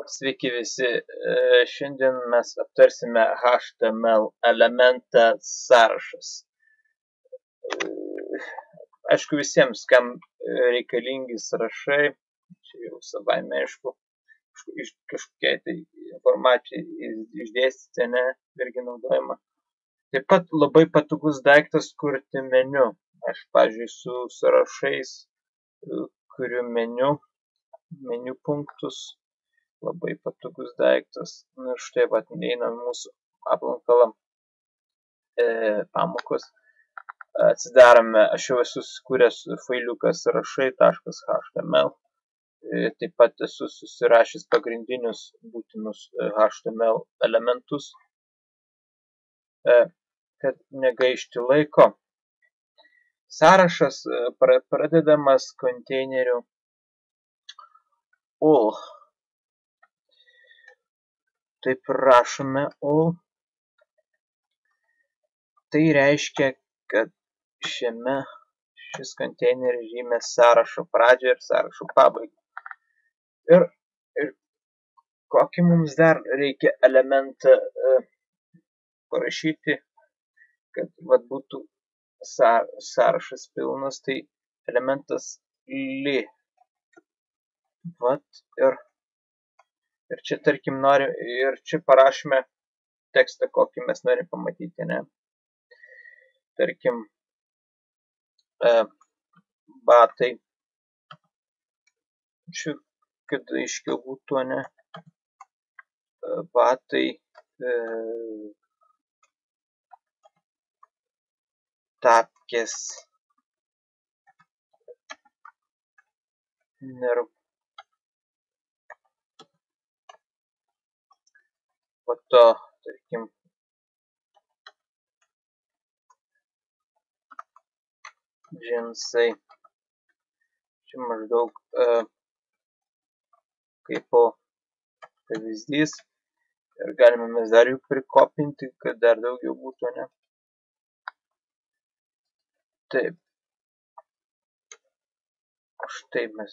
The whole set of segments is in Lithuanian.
Sveiki visi, šiandien mes aptarsime HTML elementą sąrašas. Aišku visiems, kam reikalingi sąrašai, čia jau savaime aišku, kažkokiai tai informacijai išdėstyti, ne, irgi naudojama. Taip pat labai patogus daiktas kurti meniu. Aš, pavyzdžiui, su sąrašais kuriu meniu punktus. Labai patogus daiktas. Ir štai vat einam mūsų aplankalą pamokos. Atsidarome, aš jau esu sukūręs failiuką sąrašai.html. Taip pat esu susirašęs pagrindinius būtinus HTML elementus, kad negaišti laiko. Sąrašas pradedamas konteineriu all. Taip rašome all. Tai reiškia, kad šis konteineris žymė sąrašo pradžią ir sąrašo pabaigą. Ir kokį mums dar reikia elementą parašyti, kad vat būtų sąrašas pilnas, tai elementas li. Vat ir čia tarkim ir čia parašome tekstą, kokį mes norim pamatyti, ne? Tarkim, batai. Čia, kad aiškiau būtų, ne? Batai, tapkės. Ir po to, tarkim, džinsai. Čia maždaug kaip pavyzdys. Ir galime mes dar jų prikopinti, kad dar daugiau būtų, ne? Taip. Štai mes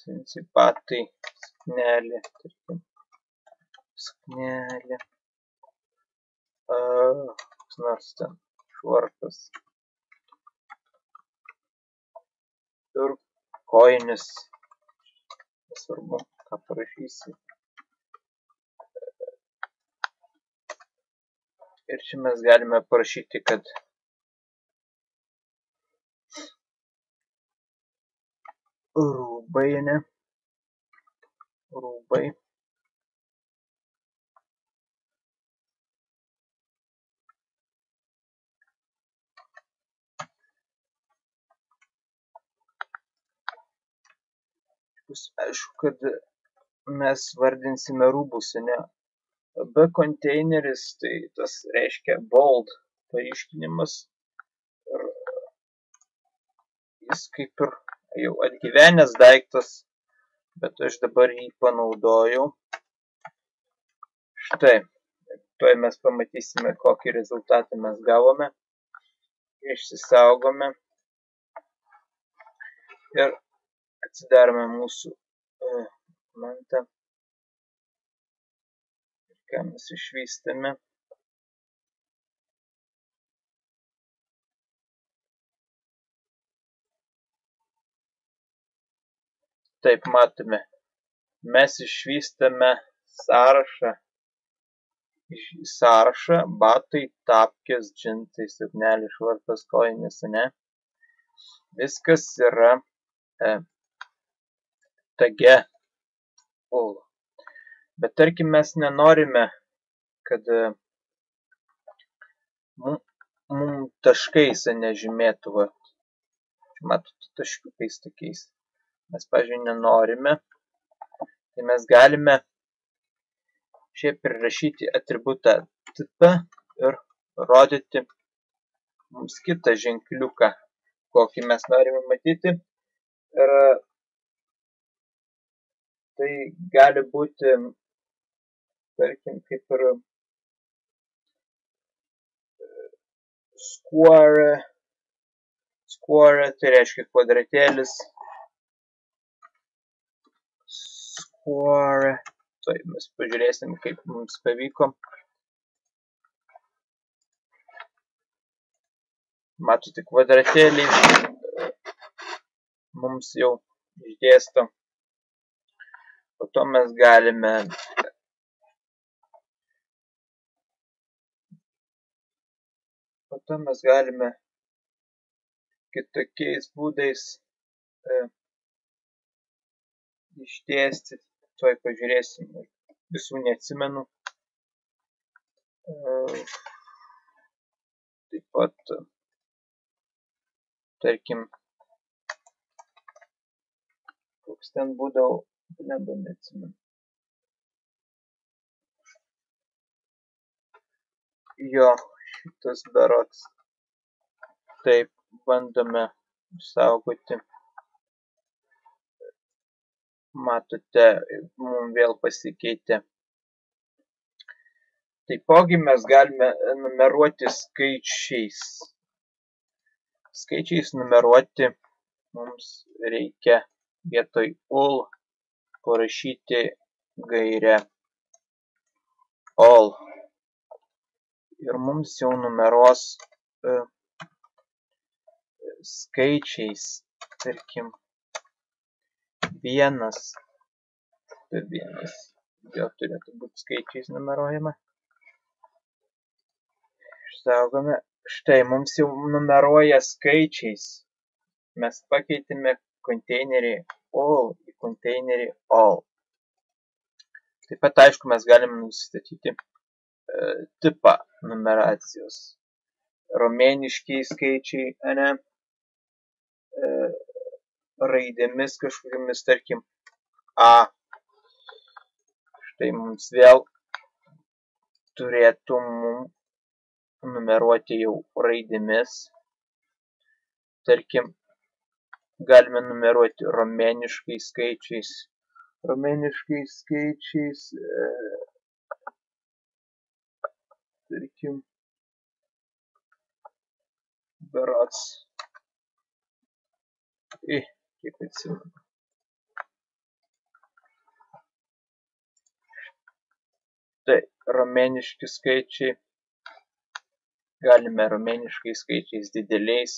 batai, sknelė, tarkim. Sknelė. Nors ten švarkas. Ir kojinis. Nesvarbu, ką parašysi. Ir čia mes galime parašyti, kad rūbai, ne? Rūbai. Aišku, kad mes vardinsime rūbus, ne? B konteineris, tai tas reiškia bold paryškinimas. Ir jis kaip ir jau atgyvenęs daiktas, bet aš dabar jį panaudojau. Štai, tuoj mes pamatysime, kokį rezultatą mes gavome. Išsisaugome. Ir atsidarome mūsų dokumentą. Ir ką mes išvystame. Taip, matome. Mes išvystame sąrašą, batai, tapkės, džinsai, suknelė, švarkas, kojinis, ne? Viskas yra tage all. Bet tarkim mes nenorime, kad mums taškais nežymėtų. Matote, taškiukais tokiais. Mes, pavyzdžiui, nenorime. Tai mes galime šiaip prirašyti atributą tipą ir rodyti mums kitą ženkliuką, kokį mes norime matyti. Ir tai gali būti, tarkim, kaip ir square, tai reiškia kvadratėlis, square, Tai mes pažiūrėsim, kaip mums pavyko. Matote, kvadratėliai mums jau išdėsto. Po to mes galime kitokiais būdais išdėstyti. Tuoj pažiūrėsim. Visų neatsimenu. Taip pat, tarkim, koks ten būdavo, neatsimenu. Jo, šitas berods. Taip, bandome saugoti. Matote, mums vėl pasikeitė. Taipogi mes galime numeruoti skaičiais. Skaičiais numeruoti mums reikia vietoj ul parašyti gairę all. Ir mums jau numeruos skaičiais, tarkim, vienas, jo turėtų būti skaičiais numeruojama. Išsaugome, štai mums jau numeruoja skaičiais. Mes pakeitėme konteinerį all į konteinerį all. Taip pat, aišku, mes galime nusistatyti tipą numeracijos. Romėniškiai skaičiai, ane, raidėmis kažkokiamis, tarkim, A. Štai mums vėl turėtų numeruoti jau raidėmis. Tarkim, galime numeruoti romėniškais skaičiais. Tarkim, berods. Kiek atsimenu. Tai romėniški skaičiai. Galime romėniškais skaičiais dideliais.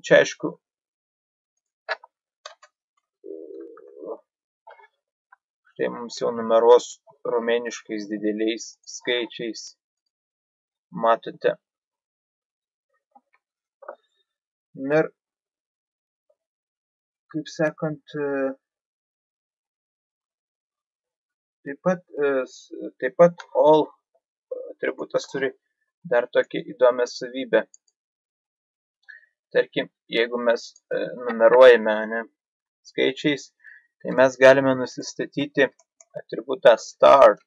Čia, aišku, štai mums jau numeruos romėniškais dideliais skaičiais. Matote. Ir, kaip sakant, taip pat all atributas turi dar tokią įdomią savybę. Tarkim, jeigu mes numeruojame skaičiais, tai mes galime nusistatyti atributą start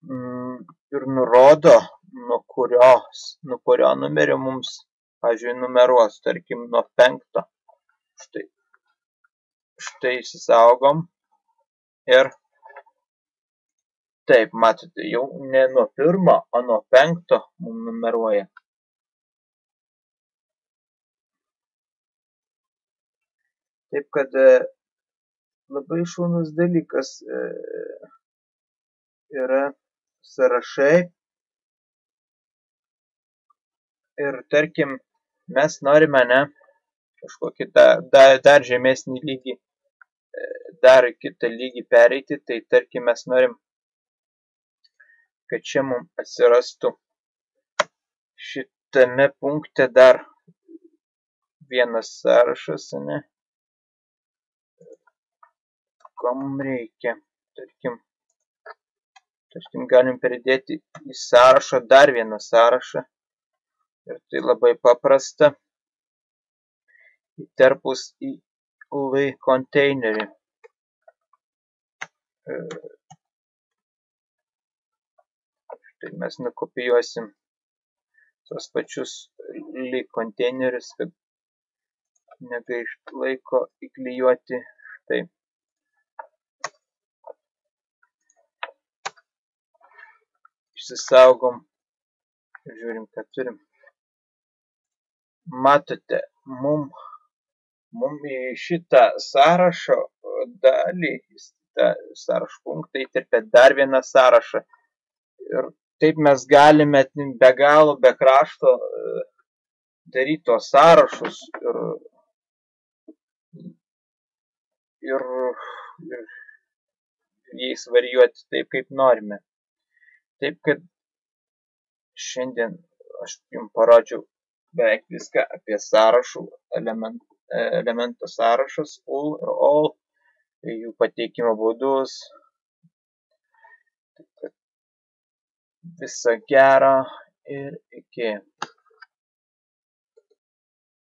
ir nurodo, nuo kurio numerio mums, pavyzdžiui, numeruos, tarkim, nuo 5. Štai įsisaugom ir taip, matote, jau ne nuo 1, o nuo 5 mums numeruoja. Taip, kad labai šaunus dalykas yra sąrašai. Ir, tarkim, mes norime, kažkokį dar žemesnį lygį, dar kitą lygį pereiti, tai, tarkim, mes norim, kad čia mums atsirastų šitame punkte dar vienas sąrašas, ko mums reikia. Tarkim, galim pridėti į sąrašą dar vieną sąrašą. Ir tai labai paprasta. Įterpus į ul konteinerį. Štai mes nukopijuosim tos pačius ul konteinerius, kad negaišt laiko įklijuoti. Štai. Išsisaugom. Žiūrim, ką turim. Matote, mum į šitą sąrašo dalį kitą sąrašo punktą, įterpia dar vieną sąrašą. Ir taip mes galime be galo, be krašto daryti tos sąrašus ir jais varijuoti taip, kaip norime. Taip, kad šiandien aš jums parodžiau beveik viską apie sąrašų elementų sąrašus, full ir all, jų pateikimo būdus. Viso gero ir iki.